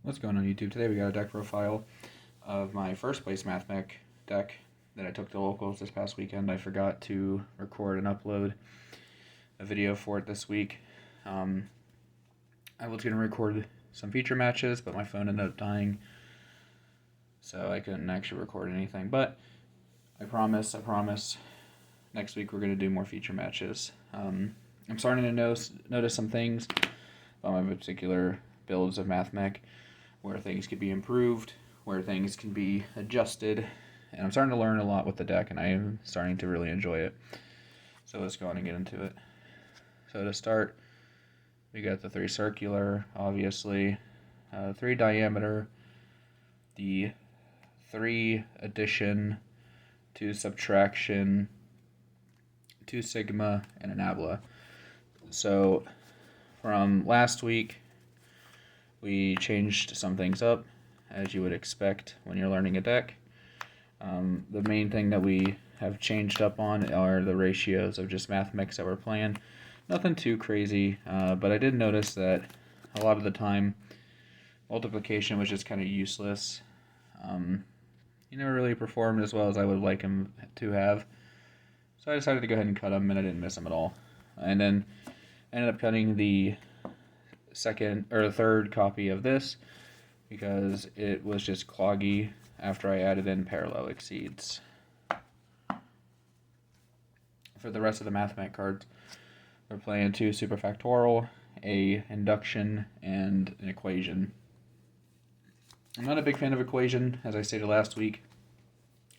What's going on YouTube? Today we got a deck profile of my first place Mathmech deck that I took to locals this past weekend. I forgot to record and upload a video for it this week. I was going to record some feature matches, but my phone ended up dying, so I couldn't actually record anything. But I promise, next week we're going to do more feature matches. I'm starting to notice some things about my particular builds of Mathmech, where things could be improved, where things can be adjusted, and I'm starting to learn a lot with the deck, and I am starting to really enjoy it. So let's go on and get into it. So to start, we got the 3 circular, obviously, 3 diameter, the 3 addition, 2 subtraction, 2 sigma, and an abla. So from last week, we changed some things up, as you would expect when you're learning a deck. The main thing that we have changed up on are the ratios of just Mathmech that we're playing. Nothing too crazy, but I did notice that a lot of the time, multiplication was just kind of useless. He never really performed as well as I would like him to have. So I decided to go ahead and cut him, and I didn't miss him at all. And then ended up cutting the second or third copy of this because it was just cloggy after I added in parallel exceeds. For the rest of the Mathmech cards, we're playing 2 superfactorial, a induction, and an equation. I'm not a big fan of equation, as I stated last week,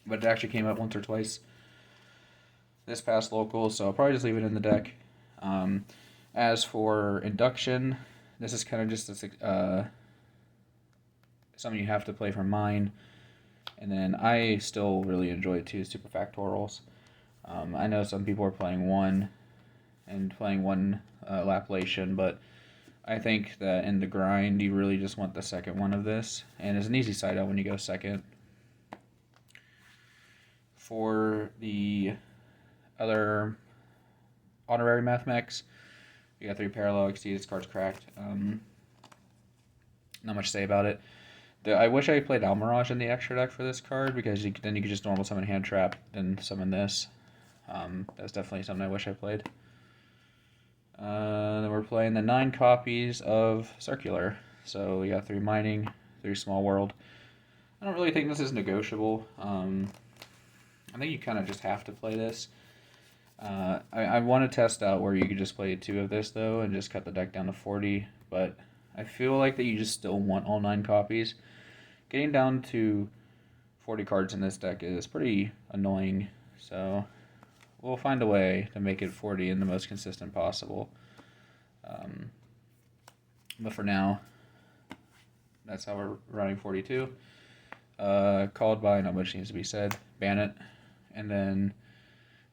but it actually came up once or twice this past local, so I'll probably just leave it in the deck. As for induction, this is kind of just something you have to play for mine, and then I still really enjoy 2 superfactorials. I know some people are playing 1 and playing 1 Laplation, but I think that in the grind you really just want the second one of this, and it's an easy side out when you go second. For the other honorary Mathmechs, you got 3 parallel exceeds, card's cracked. Not much to say about it. I wish I played Almirage in the extra deck for this card, because then you could just normal summon Hand Trap, then summon this. That's definitely something I wish I played. Then we're playing the 9 copies of Circular. So we got 3 Mining, 3 Small World. I don't really think this is negotiable. I think you kind of just have to play this. I want to test out where you could just play 2 of this, though, and just cut the deck down to 40, but I feel like that you just still want all 9 copies. Getting down to 40 cards in this deck is pretty annoying, so we'll find a way to make it 40 in the most consistent possible. But for now, that's how we're running 42. Called by, not much needs to be said. Ban it. And then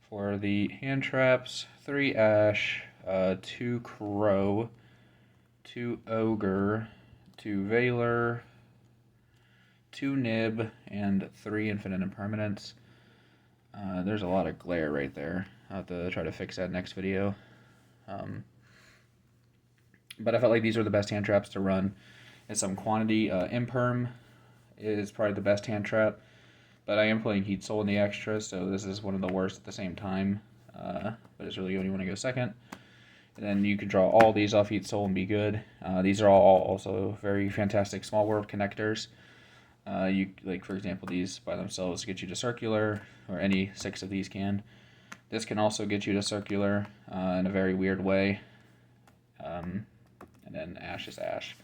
for the hand traps, 3 Ash, 2 Crow, 2 Ogre, 2 Veiler, 2 Nib, and 3 Infinite Impermanence. There's a lot of glare right there. I'll have to try to fix that next video. But I felt like these were the best hand traps to run in some quantity. Imperm is probably the best hand trap, but I am playing Heat Soul in the extra, so this is one of the worst at the same time. But it's really good when you want to go second. And then you can draw all these off Heat Soul and be good. These are all also very fantastic Small World connectors. Like, for example, these by themselves get you to Circular, or any 6 of these can. This can also get you to Circular in a very weird way. And then Ash is Ash.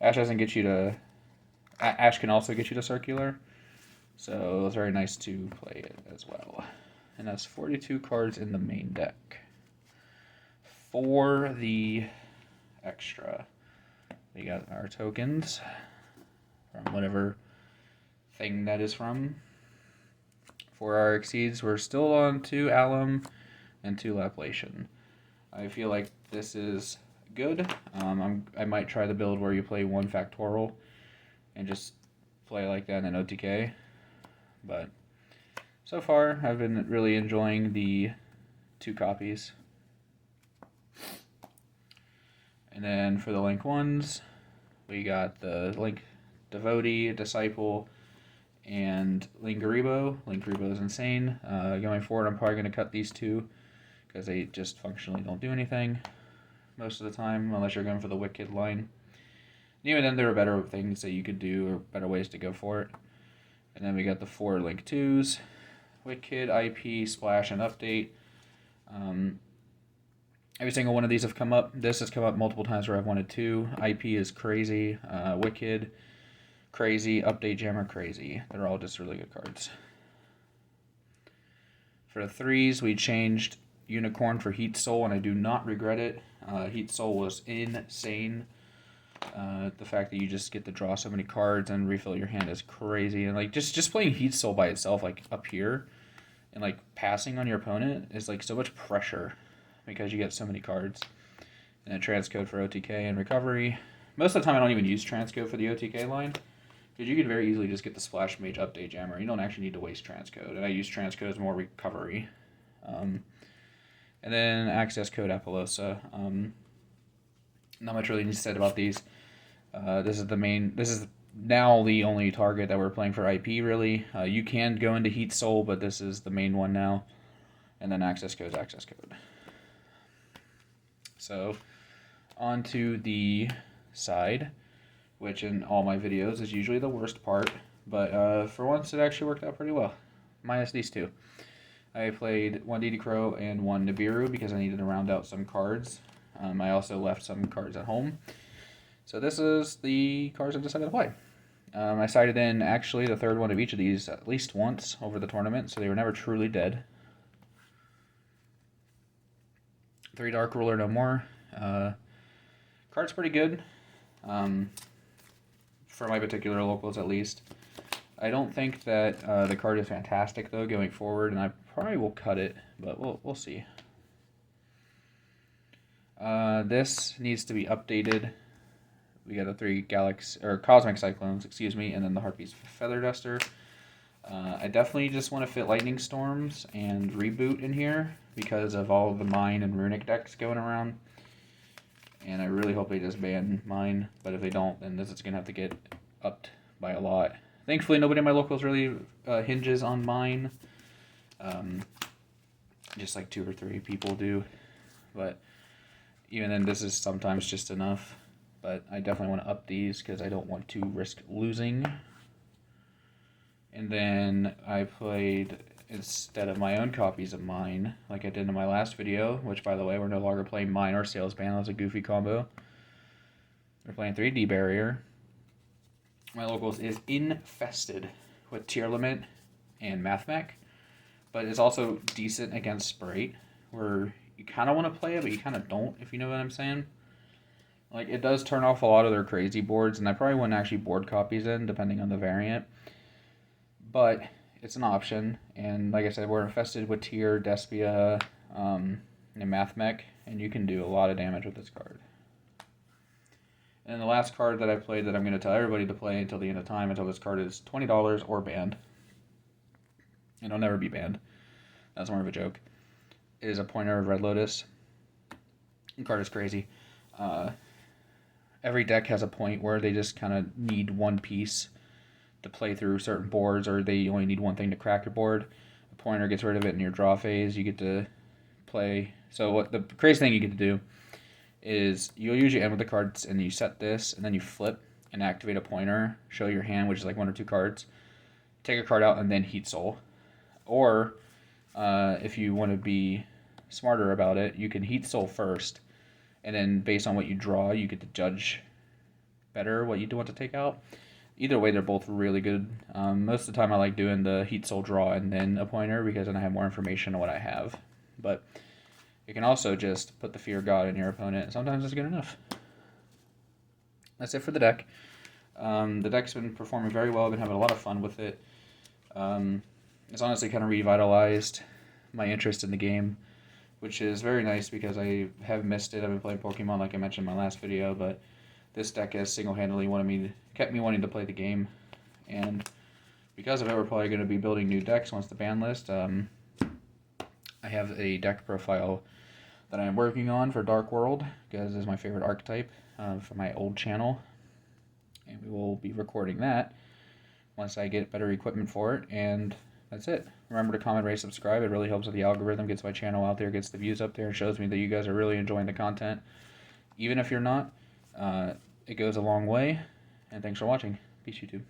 Ash doesn't get you to... Ash can also get you to Circular, so it's very nice to play it as well. And that's 42 cards in the main deck. For the extra, we got our tokens from whatever thing that is from. For our exceeds, we're still on 2 Alum and 2 Laplation. I feel like this is good. I might try the build where you play 1 Factorial and just play like that in OTK. But so far, I've been really enjoying the 2 copies. And then for the link ones, We got the Link Devotee, Disciple, and Linkuriboh. Linkuriboh is insane. Going forward, I'm probably going to cut these two because they just functionally don't do anything most of the time, unless you're going for the Wicked line. And even then, there are better things that you could do or better ways to go for it. And then we got the 4 Link 2s, Wicked, IP, Splash, and Update. Every single one of these have come up. This has come up multiple times where I've wanted 2. IP is crazy. Wicked, crazy. Update Jammer, crazy. They're all just really good cards. For the 3s, we changed Unicorn for Heat Soul, and I do not regret it. Heat Soul was insane. The fact that you just get to draw so many cards and refill your hand is crazy. And like just playing Heat Soul by itself, like up here, and like passing on your opponent is like so much pressure because you get so many cards. And a transcode for OTK and recovery. Most of the time, I don't even use transcode for the OTK line because you can very easily just get the Splash Mage Update Jammer. You don't actually need to waste transcode, and I use transcode as more recovery. And then access code Apollosa. Not much really needs to be said about these. This is now the only target that we're playing for IP, really. You can go into Heat Soul, but this is the main one now. And then access code is access code. So, on to the side, which in all my videos is usually the worst part. But for once, it actually worked out pretty well. Minus these 2. I played 1 DD Crow and 1 Nibiru because I needed to round out some cards. I also left some cards at home. So this is the cards I decided to play. I sided in actually the 3rd one of each of these at least once over the tournament, so they were never truly dead. 3 Dark Ruler, no more. Card's pretty good. For my particular locals at least. I don't think that the card is fantastic though going forward, and I probably will cut it, but we'll see. This needs to be updated. We got the 3 Cosmic Cyclones, excuse me, and then the Harpy's Feather Duster. I definitely just want to fit Lightning Storms and Reboot in here because of all of the Mine and Runic decks going around. And I really hope they just ban Mine, but if they don't, then this is going to have to get upped by a lot. Thankfully, nobody in my locals really hinges on Mine. Just like 2 or 3 people do. But even then, this is sometimes just enough. But I definitely want to up these because I don't want to risk losing. And then I played, instead of my own copies of Mine, like I did in my last video, which by the way, we're no longer playing Mine or Salesman. That was a goofy combo. We're playing 3D Barrier. My locals is infested with Tier Limit and Mathmech, but it's also decent against Sprite, where you kind of want to play it, but you kind of don't, if you know what I'm saying. Like, it does turn off a lot of their crazy boards, and I probably wouldn't actually board copies in, depending on the variant. But it's an option, and like I said, we're infested with Tier, Despia, and Mathmech, and you can do a lot of damage with this card. And the last card that I played that I'm going to tell everybody to play until the end of time, until this card is $20 or banned, and it'll never be banned, that's more of a joke, is a Pointer of Red Lotus. The card is crazy. Every deck has a point where they just kind of need one piece to play through certain boards, or they only need one thing to crack your board. A Pointer gets rid of it in your draw phase. You get to play. So what the crazy thing you get to do is you'll usually end with the cards, and you set this, and then you flip and activate a Pointer, show your hand, which is like 1 or 2 cards, take a card out, and then Heat Soul. Or if you want to be smarter about it, you can Heat Soul first, and then based on what you draw, you get to judge better what you do want to take out. Either way, they're both really good. Most of the time, I like doing the Heat Soul draw and then a Pointer because then I have more information on what I have. But you can also just put the Fear God in your opponent. Sometimes it's good enough. That's it for the deck. The deck's been performing very well. I've been having a lot of fun with it. It's honestly kind of revitalized my interest in the game, which is very nice because I have missed it. I've been playing Pokemon like I mentioned in my last video, but this deck has single-handedly kept me wanting to play the game. And because of it, we're probably going to be building new decks once the ban list. I have a deck profile that I'm working on for Dark World, because it's my favorite archetype for my old channel. and we will be recording that once I get better equipment for it, and that's it. Remember to comment, rate, subscribe. It really helps with the algorithm, gets my channel out there, gets the views up there, and shows me that you guys are really enjoying the content. Even if you're not, it goes a long way, and thanks for watching. Peace, YouTube.